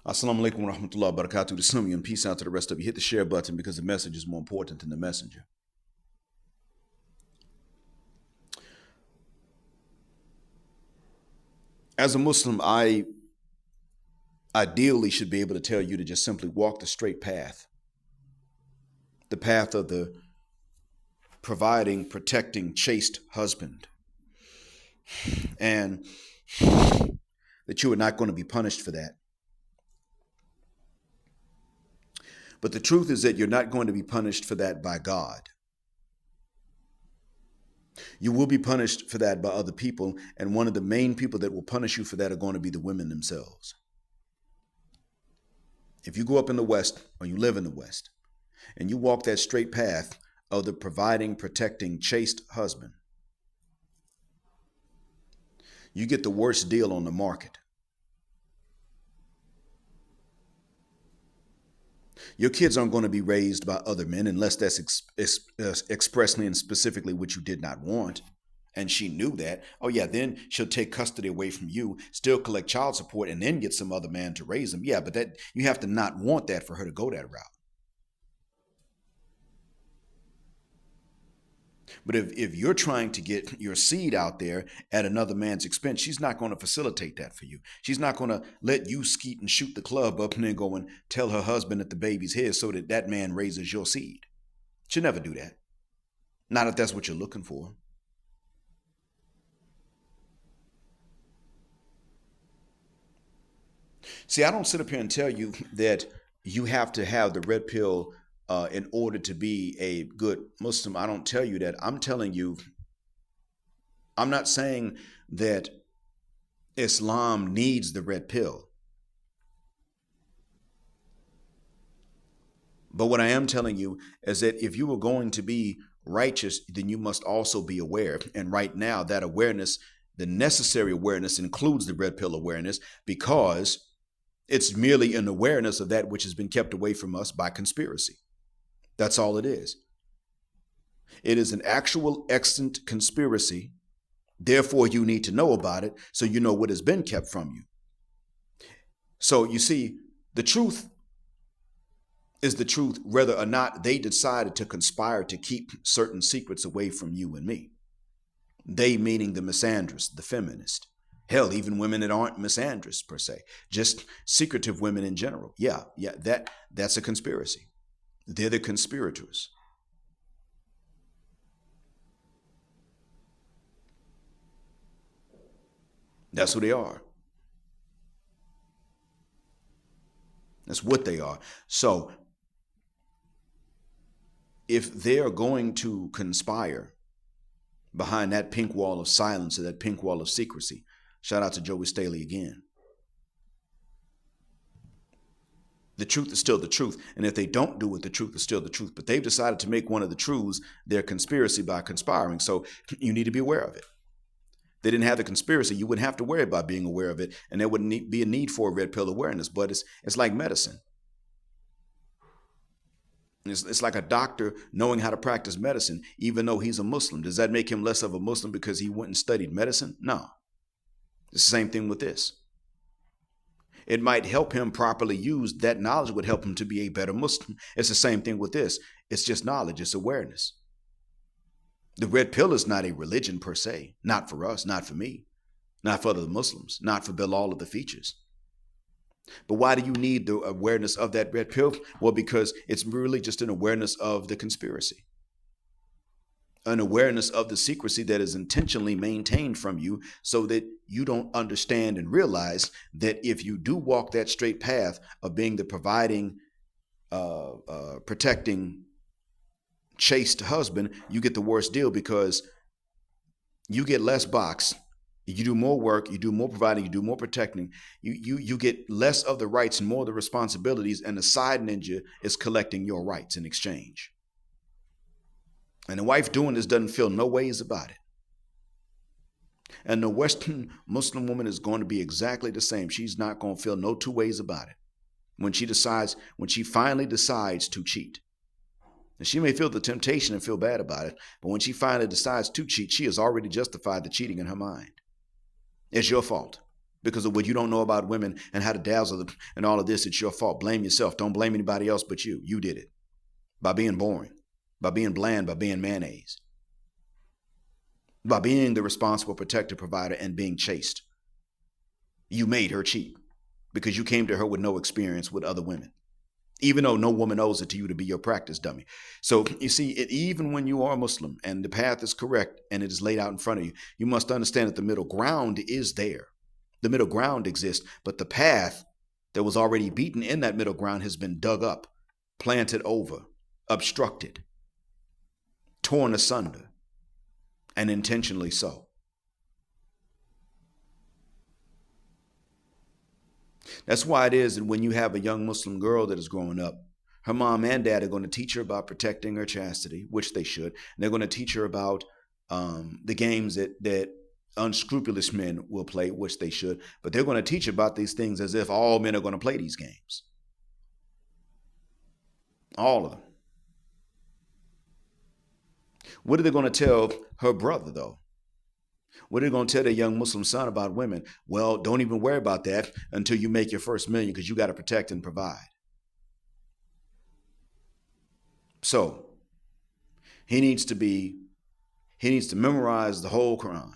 Assalamu alaikum wa rahmatullahi wa barakatuh. To some of you and peace out to the rest of you. Hit the share button because the message is more important than the messenger. As a Muslim, I ideally should be able to tell you to just simply walk the straight path. The path of the providing, protecting, chaste husband. And that you are not going to be punished for that. But the truth is that you're not going to be punished for that by God. You will be punished for that by other people, and one of the main people that will punish you for that are going to be the women themselves. If you go up in the West, or you live in the West, and you walk that straight path of the providing, protecting, chaste husband, you get the worst deal on the market. Your kids aren't going to be raised by other men unless that's expressly and specifically what you did not want. And she knew that. Oh, yeah, then she'll take custody away from you, still collect child support, and then get some other man to raise them. Yeah, but that you have to not want that for her to go that route. But if you're trying to get your seed out there at another man's expense, she's not going to facilitate that for you. She's not going to let you skeet and shoot the club up and then go and tell her husband that the baby's his so that that man raises your seed. She'll never do that. Not if that's what you're looking for. See, I don't sit up here and tell you that you have to have the red pill in order to be a good Muslim. I don't tell you that. I'm telling you, I'm not saying that Islam needs the red pill. But what I am telling you is that if you are going to be righteous, then you must also be aware. And right now, that awareness, the necessary awareness, includes the red pill awareness, because it's merely an awareness of that which has been kept away from us by conspiracy. That's all it is. It is an actual extant conspiracy. Therefore, you need to know about it so you know what has been kept from you. So you see, the truth is the truth, whether or not they decided to conspire to keep certain secrets away from you and me. They meaning the misandrist, the feminist. Hell, even women that aren't misandrists per se, just secretive women in general. Yeah, that's a conspiracy. They're the conspirators. That's who they are. That's what they are. So if they're going to conspire behind that pink wall of silence or that pink wall of secrecy, shout out to Joey Staley again. The truth is still the truth. And if they don't do it, the truth is still the truth. But they've decided to make one of the truths their conspiracy by conspiring. So you need to be aware of it. If they didn't have the conspiracy, you wouldn't have to worry about being aware of it. And there wouldn't be a need for a red pill awareness. But it's like medicine. It's like a doctor knowing how to practice medicine, even though he's a Muslim. Does that make him less of a Muslim because he went and studied medicine? No. It's the same thing with this. It might help him properly use that knowledge, would help him to be a better Muslim. It's the same thing with this. It's just knowledge. It's awareness. The red pill is not a religion per se. Not for us, not for me, not for the Muslims, not for all of the features. But why do you need the awareness of that red pill? Well, because it's really just an awareness of the conspiracy. An awareness of the secrecy that is intentionally maintained from you so that you don't understand and realize that if you do walk that straight path of being the providing, protecting, chaste husband, you get the worst deal because you get less box. You do more work, you do more providing, you do more protecting. You get less of the rights and more of the responsibilities, and the side ninja is collecting your rights in exchange. And the wife doing this doesn't feel no ways about it. And the Western Muslim woman is going to be exactly the same. She's not going to feel no two ways about it when she finally decides to cheat. And she may feel the temptation and feel bad about it, but when she finally decides to cheat, she has already justified the cheating in her mind. It's your fault. because of what you don't know about women and how to dazzle them and all of this. It's your fault. Blame yourself. Don't blame anybody else but you. You did it by being boring, by being bland, by being mayonnaise, by being the responsible protector provider and being chaste. You made her cheap because you came to her with no experience with other women, even though no woman owes it to you to be your practice dummy. So you see, even when you are Muslim and the path is correct and it is laid out in front of you, you must understand that the middle ground is there. The middle ground exists, but the path that was already beaten in that middle ground has been dug up, planted over, obstructed, torn asunder, and intentionally so. That's why it is that when you have a young Muslim girl that is growing up, her mom and dad are going to teach her about protecting her chastity, which they should. And they're going to teach her about the games that unscrupulous men will play, which they should. But they're going to teach about these things as if all men are going to play these games. All of them. What are they going to tell her brother, though? What are they going to tell their young Muslim son about women? Well, don't even worry about that until you make your first million, because you got to protect and provide. So he needs to memorize the whole Quran.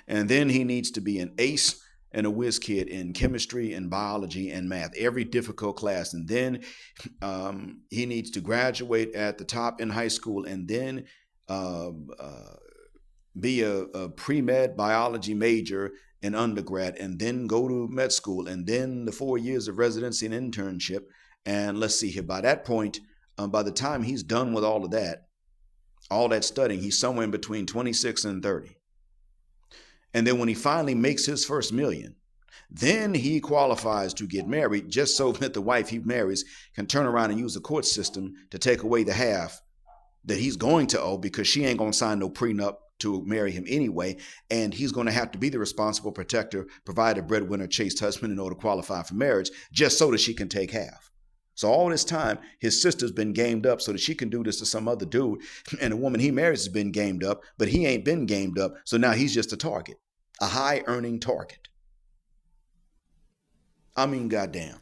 And then he needs to be an ace and a whiz kid in chemistry and biology and math, every difficult class. And then he needs to graduate at the top in high school, and then be a pre-med biology major in undergrad, and then go to med school, and then the 4 years of residency and internship. And let's see here, by that point, by the time he's done with all that studying, he's somewhere in between 26 and 30. And then when he finally makes his first million, then he qualifies to get married, just so that the wife he marries can turn around and use the court system to take away the half that he's going to owe, because she ain't going to sign no prenup to marry him anyway. And he's going to have to be the responsible protector, provider, breadwinner, chaste husband in order to qualify for marriage, just so that she can take half. So all this time, his sister's been gamed up so that she can do this to some other dude. And the woman he marries has been gamed up, but he ain't been gamed up. So now he's just a target, a high earning target. I mean, goddamn.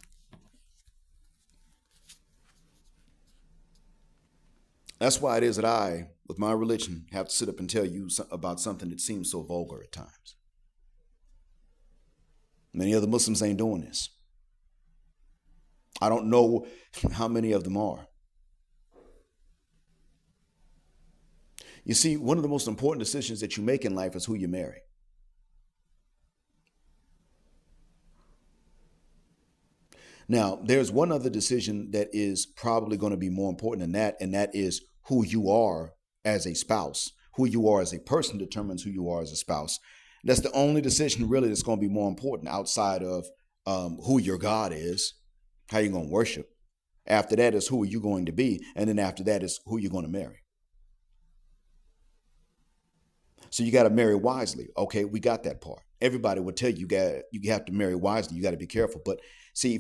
That's why it is that I, with my religion, have to sit up and tell you about something that seems so vulgar at times. Many other Muslims ain't doing this. I don't know how many of them are. You see, one of the most important decisions that you make in life is who you marry. Now, there's one other decision that is probably going to be more important than that, and that is who you are as a spouse. Who you are as a person determines who you are as a spouse. That's the only decision really that's going to be more important outside of who your God is, how you're going to worship. After that is who are you going to be, and then after that is who you're going to marry. So you got to marry wisely. Okay, we got that part. Everybody will tell you you have to marry wisely. You got to be careful. But see,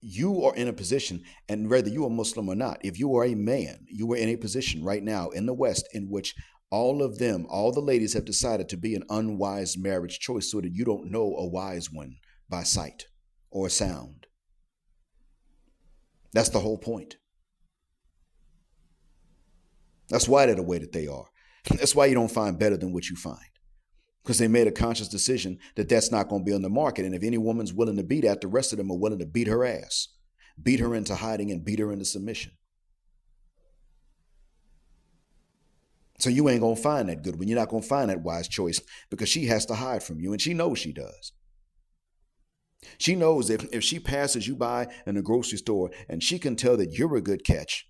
you are in a position, and whether you are Muslim or not, if you are a man, you are in a position right now in the West in which all the ladies have decided to be an unwise marriage choice so that you don't know a wise one by sight or sound. That's the whole point. That's why they're the way that they are. That's why you don't find better than what you find. Because they made a conscious decision that that's not going to be on the market. And if any woman's willing to be that, the rest of them are willing to beat her ass, beat her into hiding and beat her into submission. So you ain't going to find that good one. You're not going to find that wise choice because she has to hide from you. And she knows she does. She knows if she passes you by in the grocery store and she can tell that you're a good catch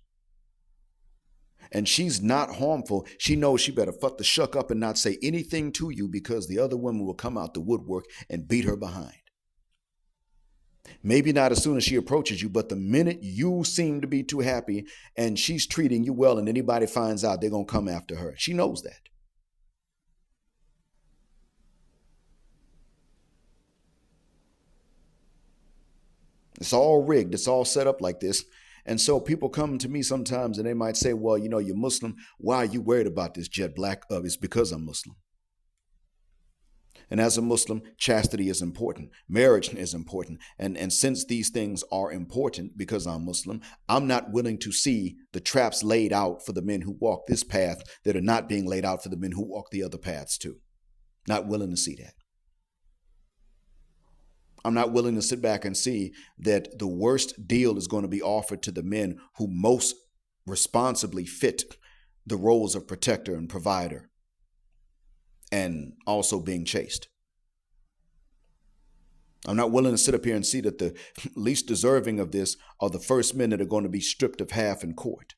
and she's not harmful, she knows she better fuck the shuck up and not say anything to you, because the other women will come out the woodwork and beat her behind. Maybe not as soon as she approaches you, but the minute you seem to be too happy and she's treating you well and anybody finds out, they're going to come after her. She knows that. It's all rigged. It's all set up like this. And so people come to me sometimes and they might say, well, you're Muslim. Why are you worried about this jet black? It's because I'm Muslim. And as a Muslim, chastity is important. Marriage is important. And since these things are important because I'm Muslim, I'm not willing to see the traps laid out for the men who walk this path that are not being laid out for the men who walk the other paths too. Not willing to see that. I'm not willing to sit back and see that the worst deal is going to be offered to the men who most responsibly fit the roles of protector and provider and also being chaste. I'm not willing to sit up here and see that the least deserving of this are the first men that are going to be stripped of half in court.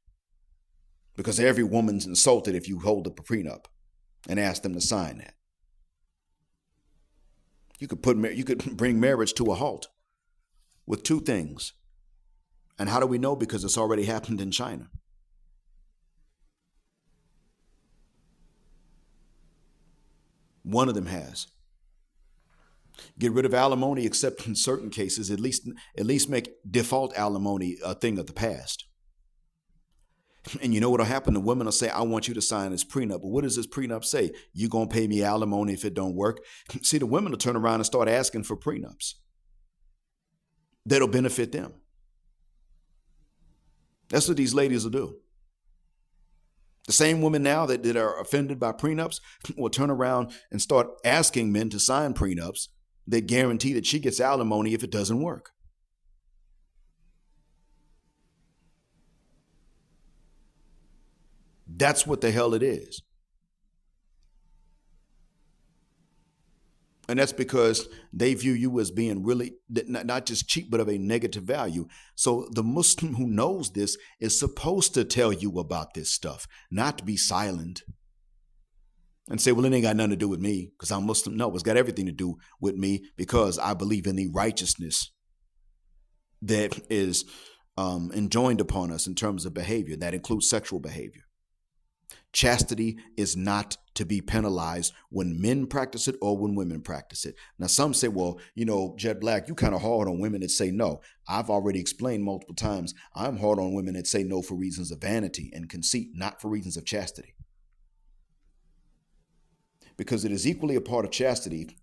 Because every woman's insulted if you hold up a prenup and ask them to sign that. You could bring marriage to a halt with two things. And how do we know? Because it's already happened in China. One of them has. Get rid of alimony except in certain cases, at least make default alimony a thing of the past. And you know what'll happen? The women will say, I want you to sign this prenup. But what does this prenup say? You gonna pay me alimony if it don't work? See, the women will turn around and start asking for prenups that'll benefit them. That's what these ladies will do. The same women now that are offended by prenups will turn around and start asking men to sign prenups that guarantee that she gets alimony if it doesn't work. That's what the hell it is. And that's because they view you as being really not just cheap, but of a negative value. So the Muslim who knows this is supposed to tell you about this stuff, not to be silent and say, well, it ain't got nothing to do with me because I'm Muslim. No, it's got everything to do with me because I believe in the righteousness that is enjoined upon us in terms of behavior. That includes sexual behavior. Chastity is not to be penalized when men practice it or when women practice it. Now, some say, well, Jet Black, you kind of hard on women that say no. I've already explained multiple times. I'm hard on women that say no for reasons of vanity and conceit, not for reasons of chastity. Because it is equally a part of chastity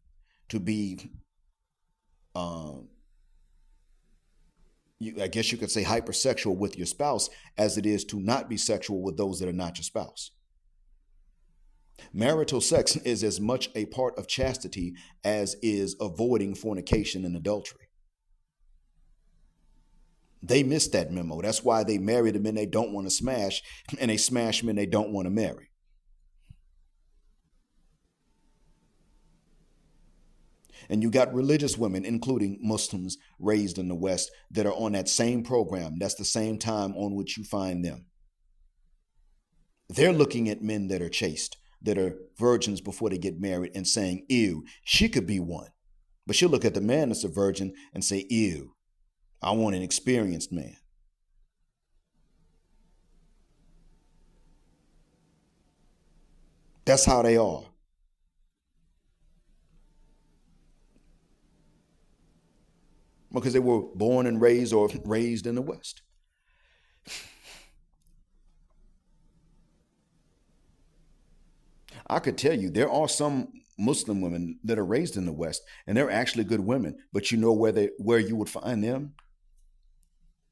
to be, I guess you could say, hypersexual with your spouse as it is to not be sexual with those that are not your spouse. Marital sex is as much a part of chastity as is avoiding fornication and adultery. They missed that memo. That's why they marry the men they don't want to smash, and they smash men they don't want to marry. And you got religious women, including Muslims raised in the West, that are on that same program. That's the same time on which you find them. They're looking at men that are chaste, that are virgins before they get married and saying, ew, she could be one. But she'll look at the man that's a virgin and say, ew, I want an experienced man. That's how they are. Because they were born and raised or raised in the West. I could tell you there are some Muslim women that are raised in the West, and they're actually good women. But you know where you would find them?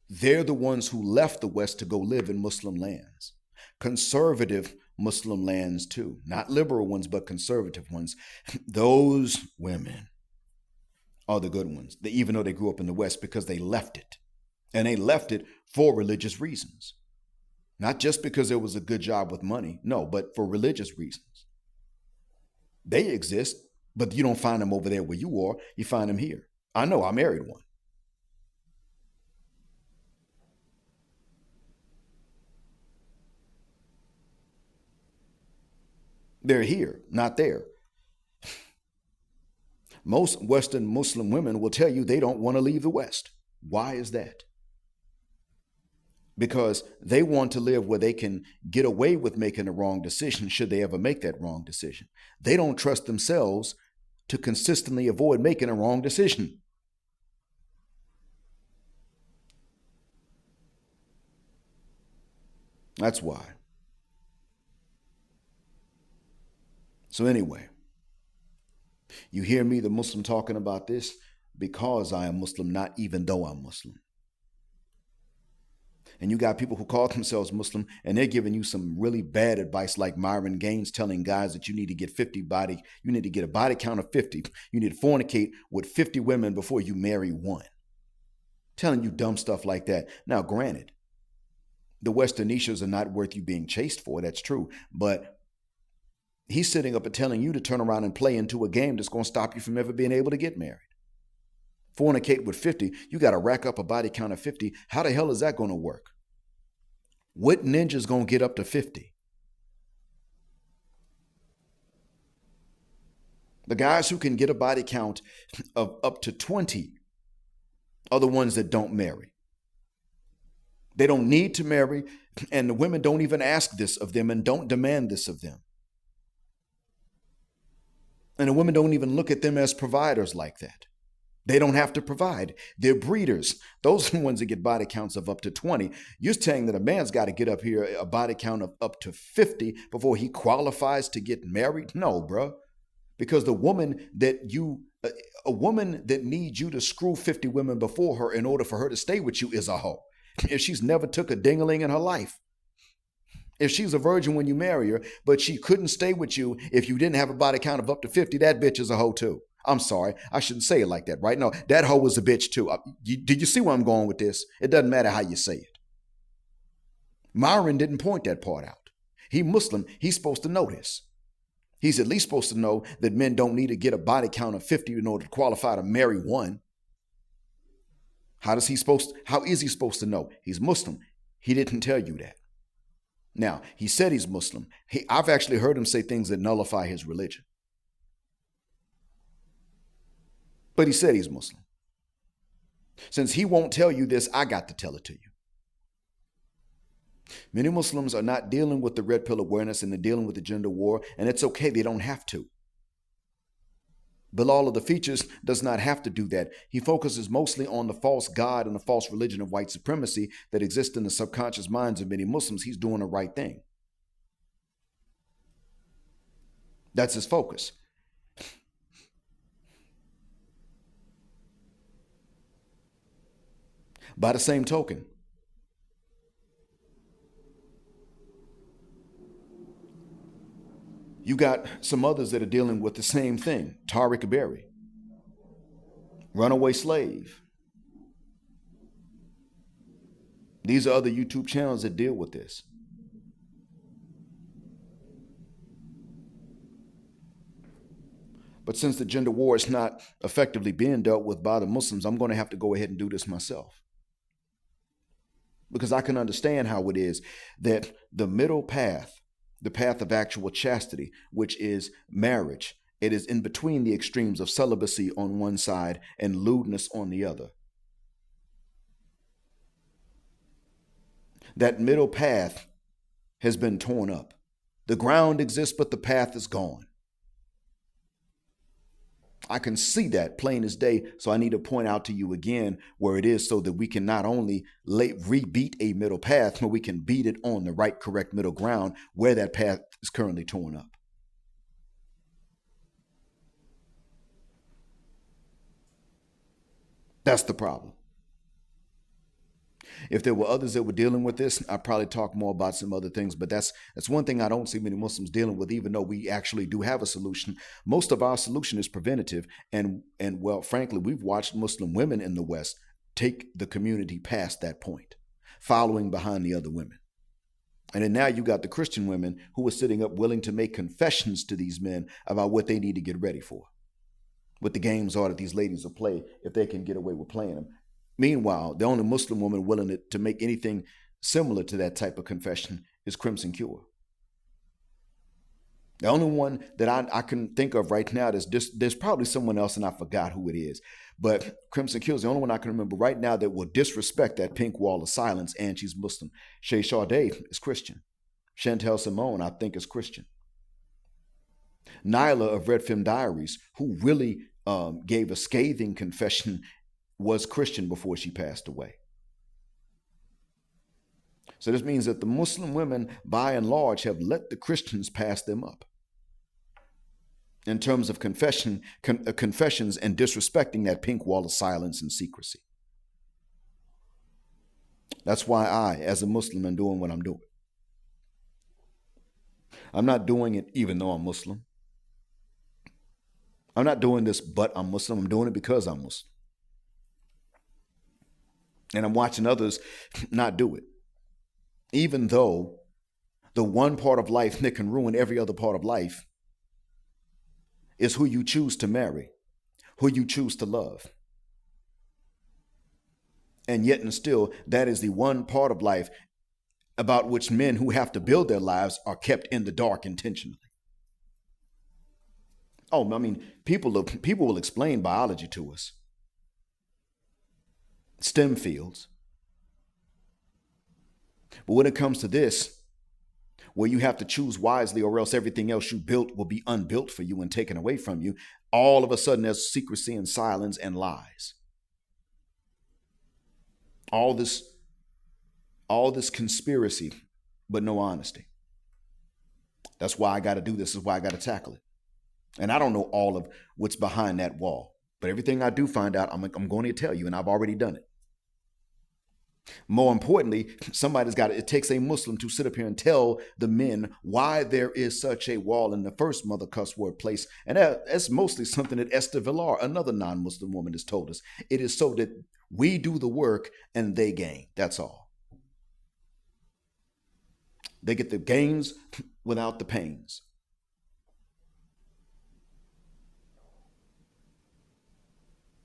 They're the ones who left the West to go live in Muslim lands. Conservative Muslim lands too. Not liberal ones, but conservative ones. Those women are the good ones, even though they grew up in the West, because they left it. And they left it for religious reasons. Not just because there was a good job with money. No, but for religious reasons. They exist, but you don't find them over there where you are. You find them here. I know, I married one. They're here, not there. Most Western Muslim women will tell you they don't want to leave the West. Why is that? Because they want to live where they can get away with making a wrong decision should they ever make that wrong decision. They don't trust themselves to consistently avoid making a wrong decision. That's why. So anyway, You hear me, the Muslim, talking about this because I am Muslim, not even though I'm Muslim. And you got people who call themselves Muslim and they're giving you some really bad advice, like Myron Gaines telling guys that you need to get you need to get a body count of 50. You need to fornicate with 50 women before you marry one. Telling you dumb stuff like that. Now, granted, the Western niches are not worth you being chased for. That's true. But he's sitting up and telling you to turn around and play into a game that's going to stop you from ever being able to get married. Fornicate with 50, you got to rack up a body count of 50. How the hell is that going to work? What ninja's going to get up to 50? The guys who can get a body count of up to 20 are the ones that don't marry. They don't need to marry, and the women don't even ask this of them and don't demand this of them. And the women don't even look at them as providers like that. They don't have to provide. They're breeders. Those are the ones that get body counts of up to 20. You're saying that a man's got to get up here a body count of up to 50 before he qualifies to get married? No, bro. Because a woman that needs you to screw 50 women before her in order for her to stay with you is a hoe. If she's never took a ding-a-ling in her life. If she's a virgin when you marry her, but she couldn't stay with you if you didn't have a body count of up to 50, that bitch is a hoe too. I'm sorry. I shouldn't say it like that, right? No, that hoe was a bitch too. Did you see where I'm going with this? It doesn't matter how you say it. Myron didn't point that part out. He Muslim. He's supposed to know this. He's at least supposed to know that men don't need to get a body count of 50 in order to qualify to marry one. How is he supposed to know? He's Muslim. He didn't tell you that. Now, he said he's Muslim. I've actually heard him say things that nullify his religion. But he said he's Muslim. Since he won't tell you this, I got to tell it to you. Many Muslims are not dealing with the red pill awareness and they're dealing with the gender war, and it's okay. They don't have to. Bilal of the Features does not have to do that. He focuses mostly on the false God and the false religion of white supremacy that exists in the subconscious minds of many Muslims. He's doing the right thing. That's his focus. By the same token, you got some others that are dealing with the same thing. LBRY, runaway slave. These are other YouTube channels that deal with this. But since the gender war is not effectively being dealt with by the Muslims, I'm going to have to go ahead and do this myself. Because I can understand how it is that the middle path, the path of actual chastity, which is marriage, it is in between the extremes of celibacy on one side and lewdness on the other. That middle path has been torn up. The ground exists, but the path is gone. I can see that plain as day, so I need to point out to you again where it is so that we can not only rebeat a middle path, but we can beat it on the right, correct middle ground where that path is currently torn up. That's the problem. If there were others that were dealing with this, I'd probably talk more about some other things. But that's one thing I don't see many Muslims dealing with, even though we actually do have a solution. Most of our solution is preventative. And well, frankly, we've watched Muslim women in the West take the community past that point, following behind the other women. And then now you got the Christian women who are sitting up willing to make confessions to these men about what they need to get ready for, what the games are that these ladies will play if they can get away with playing them. Meanwhile, the only Muslim woman willing to make anything similar to that type of confession is Crimson Cure. The only one that I can think of right now, there's probably someone else and I forgot who it is, but Crimson Cure is the only one I can remember right now that will disrespect that pink wall of silence, and she's Muslim. Shay Sade is Christian. Chantel Simone, I think, is Christian. Nyla of Red Film Diaries, who really gave a scathing confession, was Christian before she passed away. So this means that the Muslim women, by and large, have let the Christians pass them up. in terms of confessions and disrespecting that pink wall of silence and secrecy. That's why I, as a Muslim, am doing what I'm doing. I'm not doing it even though I'm Muslim. I'm not doing this, but I'm Muslim. I'm doing it because I'm Muslim. And I'm watching others not do it. Even though the one part of life that can ruin every other part of life is who you choose to marry, who you choose to love. And yet and still, that is the one part of life about which men who have to build their lives are kept in the dark intentionally. Oh, I mean, people will explain biology to us. STEM fields. But when it comes to this, where you have to choose wisely or else everything else you built will be unbuilt for you and taken away from you, all of a sudden there's secrecy and silence and lies. All this conspiracy, but no honesty. That's why I got to do this. Is why I got to tackle it. And I don't know all of what's behind that wall, but everything I do find out, I'm going to tell you, and I've already done it. More importantly, it takes a Muslim to sit up here and tell the men why there is such a wall in the first mother cuss word place. And that's mostly something that Esther Villar, another non-Muslim woman, has told us. It is so that we do the work and they gain. That's all. They get the gains without the pains.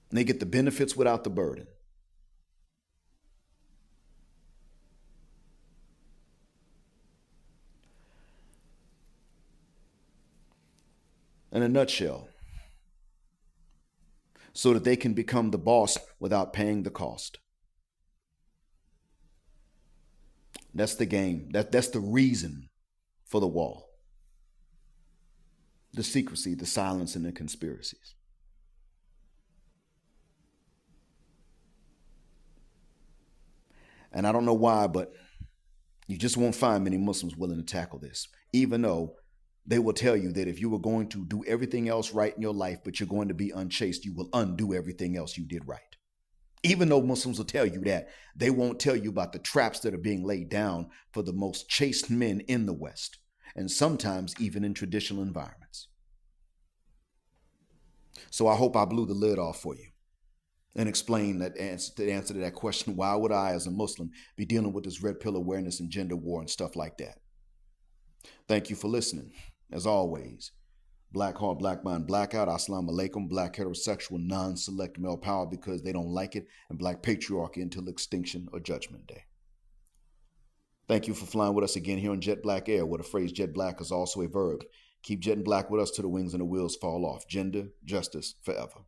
And they get the benefits without the burden. In a nutshell, so that they can become the boss without paying the cost. That's the game. That's the reason for the wall. The secrecy, the silence, and the conspiracies. And I don't know why, but you just won't find many Muslims willing to tackle this, even though they will tell you that if you were going to do everything else right in your life, but you're going to be unchaste, you will undo everything else you did right. Even though Muslims will tell you that, they won't tell you about the traps that are being laid down for the most chaste men in the West, and sometimes even in traditional environments. So I hope I blew the lid off for you and explained the answer to that question. Why would I, as a Muslim, be dealing with this red pill awareness and gender war and stuff like that? Thank you for listening. As always, Black Heart, Black Mind, Blackout, Assalamu Alaikum, Black Heterosexual, Non-Select Male Power because they don't like it, and Black Patriarchy until extinction or Judgment Day. Thank you for flying with us again here on Jet Black Air, where the phrase jet black is also a verb. Keep jetting black with us till the wings and the wheels fall off. Gender, justice, forever.